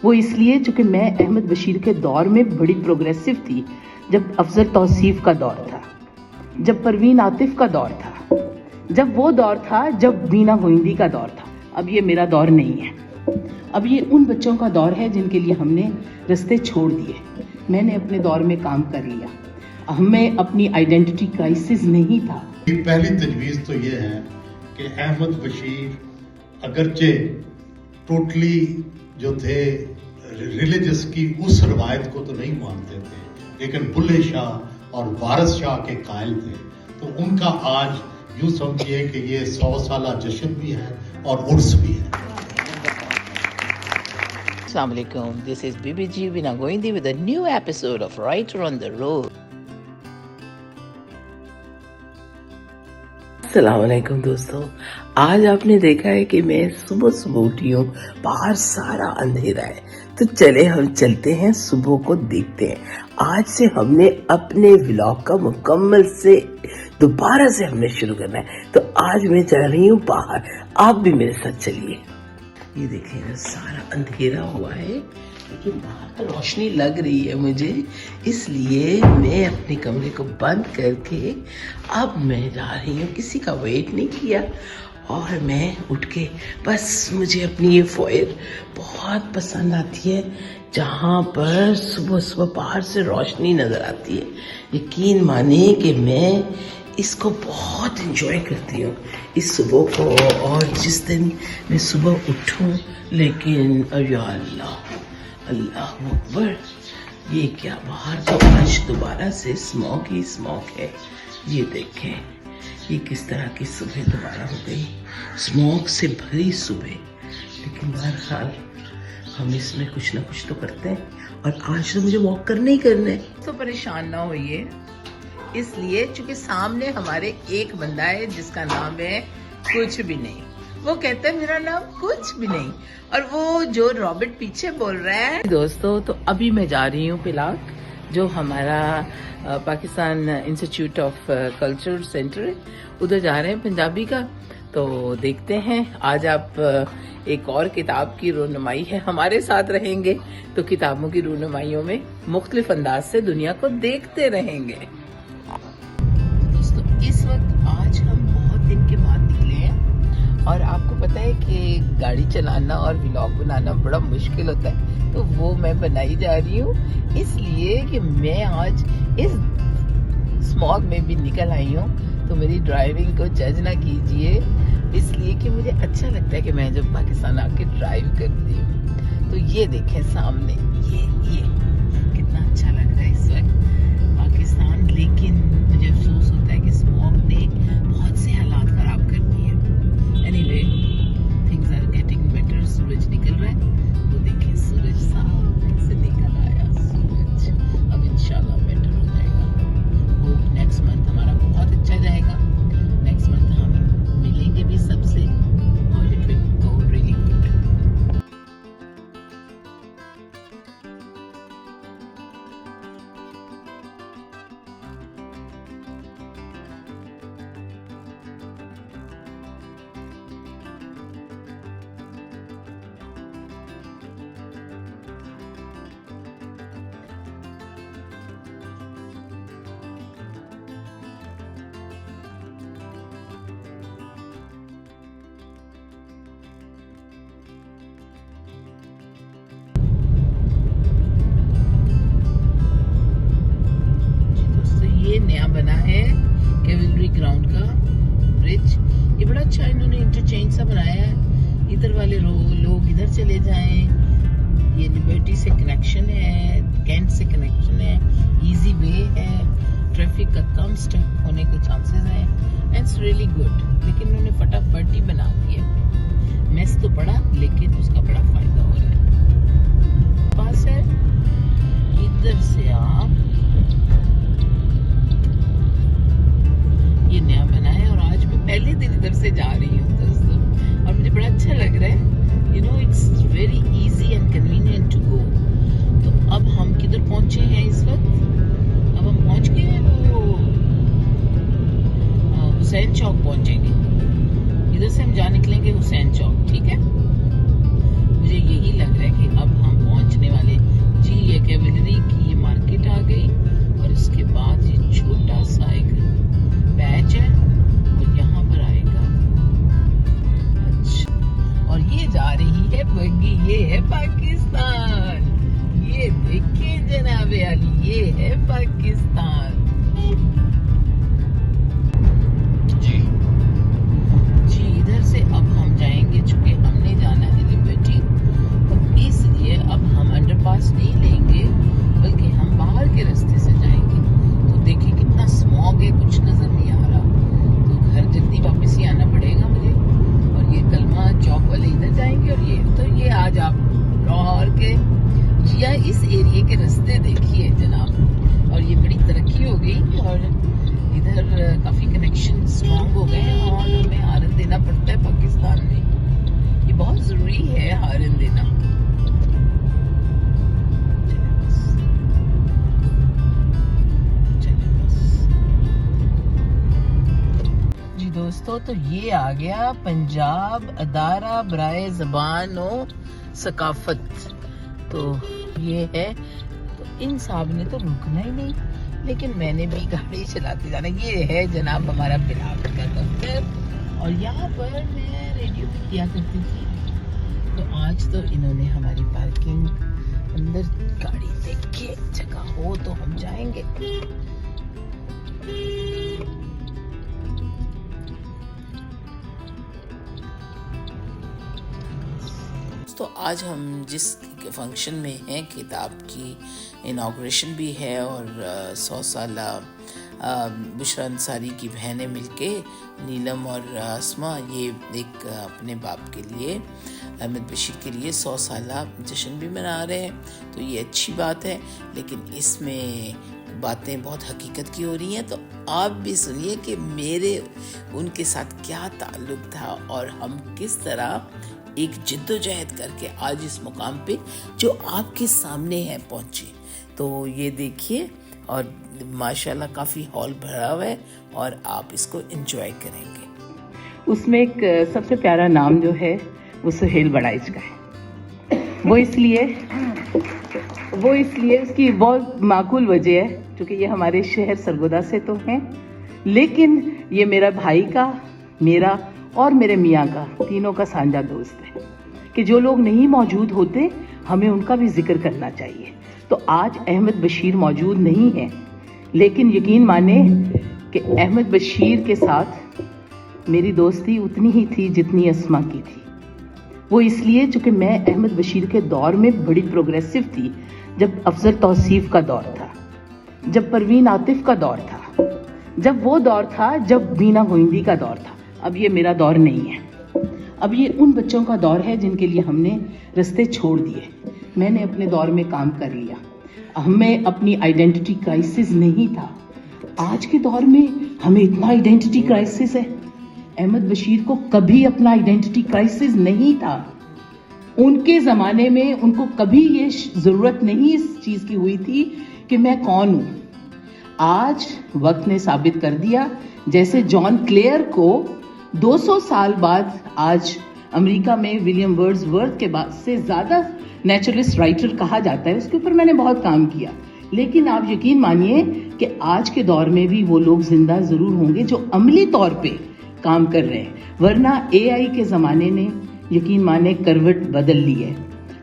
वो इसलिए चूंकि मैं अहमद बशीर के दौर में बड़ी प्रोग्रेसिव थी, जब अफजल तौसीफ का दौर था, जब परवीन आतिफ का दौर था, जब वो दौर था जब बीना गोइंदी का दौर था। अब ये मेरा दौर नहीं है, अब ये उन बच्चों का दौर है जिनके लिए हमने रास्ते छोड़ दिए। मैंने अपने दौर में काम कर लिया, हमें अपनी आइडेंटिटी क्राइसिस नहीं था। पहली तजवीज़ तो ये है कि अहमद बशीर अगरचे टोटली जो थे रिलीजियस की उस रवायत को तो नहीं मानते थे, लेकिन बुल्ले शाह और वारिस शाह के कायल थे। तो उनका आज यूँ समझिए कि ये 100 साला जश्न भी है और उर्स भी है। Assalamu alaikum. This is BBG Vina Goindi with a new episode of Writer on the Road. अस्सलाम वालेकुम दोस्तों, आज आपने देखा है कि मैं सुबह सुबह उठी हूँ, बाहर सारा अंधेरा है, तो चले हम चलते हैं, सुबह को देखते हैं। आज से हमने अपने व्लॉग का मुकम्मल से दोबारा से हमने शुरू करना है, तो आज मैं जा रही हूँ बाहर, आप भी मेरे साथ चलिए। ये देखिए सारा अंधेरा हुआ है, लेकिन बाहर तो रोशनी लग रही है मुझे, इसलिए मैं अपने कमरे को बंद करके अब मैं जा रही हूँ। किसी का वेट नहीं किया और मैं उठ के बस, मुझे अपनी ये फोयर बहुत पसंद आती है, जहाँ पर सुबह सुबह बाहर से रोशनी नज़र आती है। यकीन माने कि मैं इसको बहुत एंजॉय करती हूँ इस सुबह को। और जिस दिन मैं सुबह उठूँ, लेकिन या अल्लाह अल्लाह अकबर, ये क्या बाहर तो आज दोबारा से स्मॉग ही स्मॉग है। ये देखें, ये किस तरह की सुबह दोबारा हो गई, स्मॉग से भरी सुबह। लेकिन बहरहाल हम इसमें कुछ ना कुछ तो करते हैं, और आज तो मुझे वॉक करना ही करना है। तो परेशान ना होइए, इसलिए चूंकि सामने हमारे एक बंदा है जिसका नाम है कुछ भी नहीं। वो कहता है मेरा नाम कुछ भी नहीं, और वो जो रॉबर्ट पीछे बोल रहा है। दोस्तों, तो अभी मैं जा रही हूँ पिलाक, जो हमारा Pakistan institute of culture centre है, उधर जा रहे हैं पंजाबी का। तो देखते हैं, आज आप एक और किताब की रूनुमाई है, हमारे साथ रहेंगे तो किताबों की रूनुमाइयों में मुख्तलिफ अंदाज से दुनिया को देखते रहेंगे। दोस्तों, इस वक्त आज हम बहुत दिन के बाद निकले हैं, और आपको पता है कि गाड़ी चलाना और व्लॉग बनाना बड़ा मुश्किल होता है, तो वो मैं बनाई जा रही हूँ, इसलिए कि मैं आज इस स्मॉग में भी निकल आई हूँ। तो मेरी ड्राइविंग को जज ना कीजिए, इसलिए कि मुझे अच्छा लगता है कि मैं जब पाकिस्तान आके ड्राइव करती हूँ। तो ये देखें सामने, ये कितना अच्छा लग रहा है इस वक्त पाकिस्तान। लेकिन मुझे अफसोस होता है कि स्मॉग ने बहुत से हालात खराब कर दिए। Anyway, things are getting better. सूरज निकल रहा है, तो देखिए सूरज सामने से निकल आया सूरज। अब इंशाल्लाह बेटर हो जाएगा। होप नेक्स्ट मंथ हमारा बहुत अच्छा जाएगा। नेक्स्ट मंथ हम मिलेंगे भी सबसे, और it will go really good. नया बना है कैवलरी ग्राउंड का ब्रिज, ये बड़ा अच्छा इन्होंने इंटरचेंज सा बनाया है। इधर वाले लोग इधर चले जाएं, ये लिबर्टी से कनेक्शन है, कैंट से कनेक्शन है, इजी वे है, ट्रैफिक का कम स्टक होने के चांसेस हैं, एंड इट्स रियली गुड। लेकिन उन्होंने फटाफट ही बना दिया, मेस तो पड़ा लेकिन उसका बड़ा फायदा हो रहा है। पास है, इधर से आप ये नया बना है, और आज मैं पहले दिन इधर से जा रही हूँ दोस्तों, और मुझे बड़ा अच्छा लग रहा है। You know, it's very easy and convenient to go. तो अब हम किधर पहुंचे हैं इस वक्त? अब हम पहुंच गए हैं वो हुसैन चौक पहुंचेंगे। इधर से हम जा निकलेंगे हुसैन चौक, ठीक है। मुझे यही लग रहा है कि अब हम देखने वाले। जी ये कैवलरी की ये मार्केट आ गई और इसके बाद ये छोटा सा एक पैच है और यहाँ पर आएगा। अच्छा, और ये जा रही है बग्गी, ये है पाकिस्तान। ये देखिए जनाबे अली, ये है पाकिस्तान। जी इधर से अब हम जाएंगे, चूंकि हमने जाना है लिबर्टी, तो इसलिए अब हम अंडरपास नहीं लेंगे बल्कि हम बाहर के रास्ते से जाएंगे। तो देखिए कितना स्मॉग है, कुछ नजर नहीं आ रहा, तो घर जल्दी वापस ही आना पड़ेगा मुझे। और ये कलमा चौक वाले इधर जाएंगे और ये आज आप लाहौर के या इस एरिया के रास्ते देखिए जनाब। और ये बड़ी तरक्की हो गई और इधर काफी कनेक्शन स्ट्रॉन्ग हो गए हैं और हमें हारन देना पड़ता है पाकिस्तान में। ये बहुत जरूरी है हारन देना। जी दोस्तों, तो ये आ गया पंजाब अदारा बराए ज़बान व सकाफत। तो ये है, तो इन साहब ने तो रुकना ही नहीं, लेकिन मैंने भी गाड़ी चलाते जाना। ये है जनाब हमारा बिलावल का दफ्तर और यहाँ पर मैं रेडियो भी किया करती थी। तो आज तो इन्होंने हमारी पार्किंग अंदर गाड़ी देख के जगह हो तो हम जाएंगे। तो आज हम जिस फंक्शन में हैं, किताब की इनाग्रेशन भी है और 100 साल बुशरा अंसारी की बहनें मिलके, नीलम और आसमा, ये एक अपने बाप के लिए, अहमद बशीर के लिए 100 साल जश्न भी मना रहे हैं। तो ये अच्छी बात है, लेकिन इसमें बातें बहुत हकीकत की हो रही हैं। तो आप भी सुनिए कि मेरे उनके साथ क्या ताल्लुक था और हम किस तरह एक जिद्दोजहद करके आज इस मुकाम पे जो आपके सामने है पहुंचे। तो ये देखिए, और माशाल्लाह काफ़ी हॉल भरा हुआ है और आप इसको एंजॉय करेंगे। उसमें एक सबसे प्यारा नाम जो है वो सुहेल बड़ाइच का है। वो इसलिए उसकी बहुत माकूल वजह है, क्योंकि ये हमारे शहर सरगोदा से तो हैं, लेकिन ये मेरा भाई का, मेरा और मेरे मियाँ का, तीनों का साझा दोस्त है कि जो लोग नहीं मौजूद होते हमें उनका भी जिक्र करना चाहिए। तो आज अहमद बशीर मौजूद नहीं है, लेकिन यकीन माने कि अहमद बशीर के साथ मेरी दोस्ती उतनी ही थी जितनी अस्मा की थी। वो इसलिए चूँकि मैं अहमद बशीर के दौर में बड़ी प्रोग्रेसिव थी, जब अफजल तौसीफ का दौर था, जब परवीन आतिफ का दौर था, जब वो दौर था जब बीना गोइंदी का दौर था। अब ये मेरा दौर नहीं है, अब ये उन बच्चों का दौर है जिनके लिए हमने रास्ते छोड़ दिए। मैंने अपने दौर में काम कर लिया, हमें अपनी आइडेंटिटी क्राइसिस नहीं था। आज के दौर में हमें इतना आइडेंटिटी क्राइसिस है। अहमद बशीर को कभी अपना आइडेंटिटी क्राइसिस नहीं था। उनके ज़माने में उनको कभी ये ज़रूरत नहीं इस चीज़ की हुई थी कि मैं कौन हूँ। आज वक्त ने साबित कर दिया, जैसे जॉन क्लेयर को 200 साल बाद आज अमेरिका में विलियम वर्ड्सवर्थ के बाद से ज़्यादा नेचुरलिस्ट राइटर कहा जाता है। उसके ऊपर मैंने बहुत काम किया, लेकिन आप यकीन मानिए कि आज के दौर में भी वो लोग जिंदा ज़रूर होंगे जो अमली तौर पे काम कर रहे हैं, वरना AI के ज़माने ने यकीन माने करवट बदल ली है।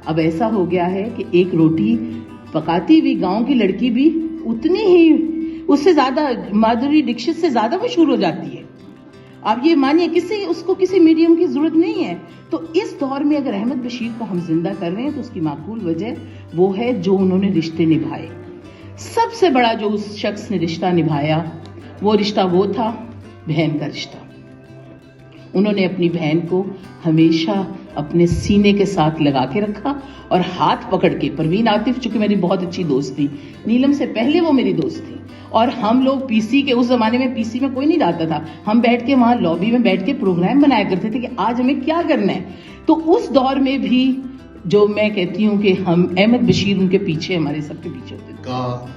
अब ऐसा हो गया है कि एक रोटी पकाती हुई गांव की लड़की भी उतनी ही, उससे ज़्यादा, माधुरी दीक्षित से ज़्यादा मशहूर हो जाती है। आप ये मानिए उसको किसी मीडियम की ज़रूरत नहीं है। तो इस दौर में अगर अहमद बशीर को हम जिंदा कर रहे हैं तो उसकी माकूल वजह वो है जो उन्होंने रिश्ते निभाए। सबसे बड़ा जो उस शख्स ने रिश्ता निभाया वो रिश्ता वो था बहन का रिश्ता। उन्होंने अपनी बहन को हमेशा अपने सीने के साथ लगा के रखा और हाथ पकड़ के, परवीन आतिफ चूंकि मेरी बहुत अच्छी दोस्त थी, नीलम से पहले वो मेरी दोस्त थी, और हम लोग पीसी के, उस जमाने में पीसी में कोई नहीं जाता था, हम बैठ के वहाँ लॉबी में बैठ के प्रोग्राम बनाया करते थे कि आज हमें क्या करना है। तो उस दौर में भी जो मैं कहती हूँ कि हम अहमद बशीर उनके पीछे, हमारे सबके पीछे होते थे। का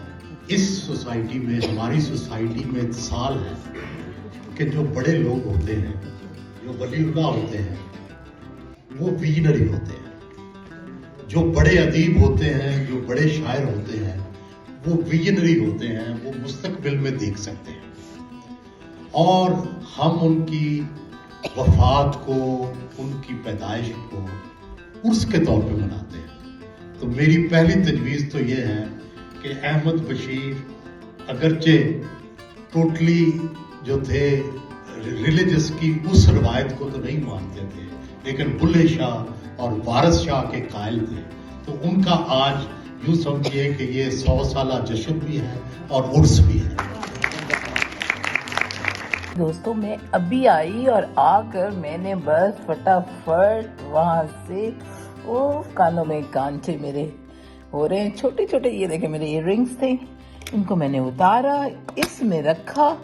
इस सोसाइटी में, हमारी सोसाइटी में इत्साल है कि जो बड़े लोग होते हैं, जो वलीउल्लाह होते हैं, वो विजनरी होते हैं, जो बड़े अदीब होते हैं, जो बड़े शायर होते हैं, वो विजनरी होते हैं, वो मुस्तकबिल में देख सकते हैं और हम उनकी वफात को, उनकी पैदाइश को उर्स के तौर पे मनाते हैं। तो मेरी पहली तजवीज़ तो ये है कि अहमद बशीर अगरचे टोटली जो थे रिलीजियस की उस रवायत को तो नहीं मानते थे, लेकिन बुल्ले शाह और वारिस शाह के कायल थे। तो उनका आज यूँ समझिए कि ये 100 साला जश्न भी है और उर्स भी है। दोस्तों मैं अभी आई और आकर मैंने बस फटाफट वहां से वो कानों में कान थे मेरे हो रहे हैं छोटे छोटे, ये देखे मेरे इयररिंग्स थे, इनको मैंने उतारा, इसमें रखा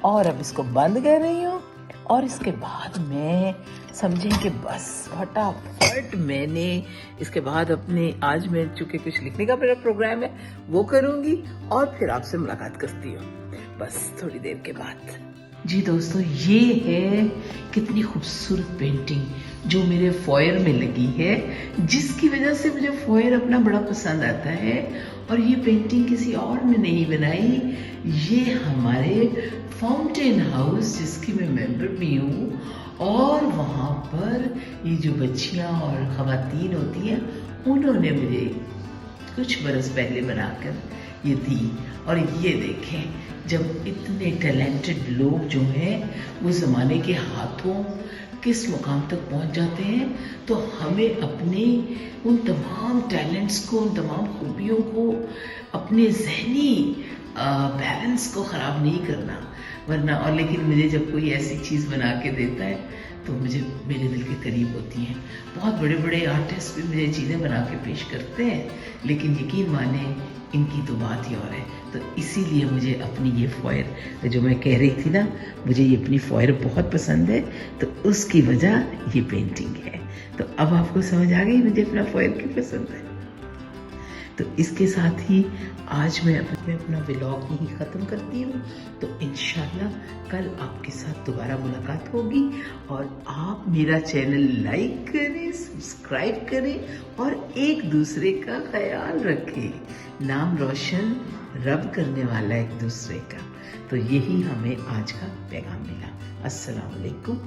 और अब इसको बंद कर रही हूँ। और इसके बाद मैं समझें कि बस फटाफट मैंने इसके बाद अपने, आज मैं चूंकि कुछ लिखने का मेरा प्रोग्राम है वो करूँगी और फिर आपसे मुलाकात करती हूँ बस थोड़ी देर के बाद। जी दोस्तों, ये है कितनी खूबसूरत पेंटिंग जो मेरे फॉयर में लगी है, जिसकी वजह से मुझे फॉयर अपना बड़ा पसंद आता है। और ये पेंटिंग किसी और ने नहीं बनाई, ये हमारे फाउंटेन हाउस जिसकी मैं मेंबर भी हूँ, और वहाँ पर ये जो बच्चियाँ और ख़वातीन होती हैं उन्होंने मुझे कुछ बरस पहले बनाकर ये दी। और ये देखें, जब इतने टैलेंटेड लोग जो हैं वो ज़माने के हाथों किस मुकाम तक पहुंच जाते हैं, तो हमें अपने उन तमाम टैलेंट्स को, उन तमाम खूबियों को, अपने जहनी बैलेंस को ख़राब नहीं करना, वरना। और लेकिन मुझे जब कोई ऐसी चीज़ बना के देता है तो मुझे मेरे दिल के करीब होती हैं। बहुत बड़े बड़े आर्टिस्ट भी मुझे चीज़ें बना के पेश करते हैं, लेकिन यकीन माने इनकी तो बात ही और है। तो इसीलिए मुझे अपनी ये फॉयर, जो मैं कह रही थी ना, मुझे ये अपनी फॉयर बहुत पसंद है, तो उसकी वजह ये पेंटिंग है। तो अब आपको समझ आ गई मुझे अपना फॉयर क्यों पसंद है। तो इसके साथ ही आज मैं अपना व्लॉग यही ख़त्म करती हूँ। तो इंशाल्लाह कल आपके साथ दोबारा मुलाकात होगी, और आप मेरा चैनल लाइक करें, सब्सक्राइब करें और एक दूसरे का ख्याल रखें। नाम रोशन रब करने वाला एक दूसरे का। तो यही हमें आज का पैगाम मिला। अस्सलाम वालेकुम।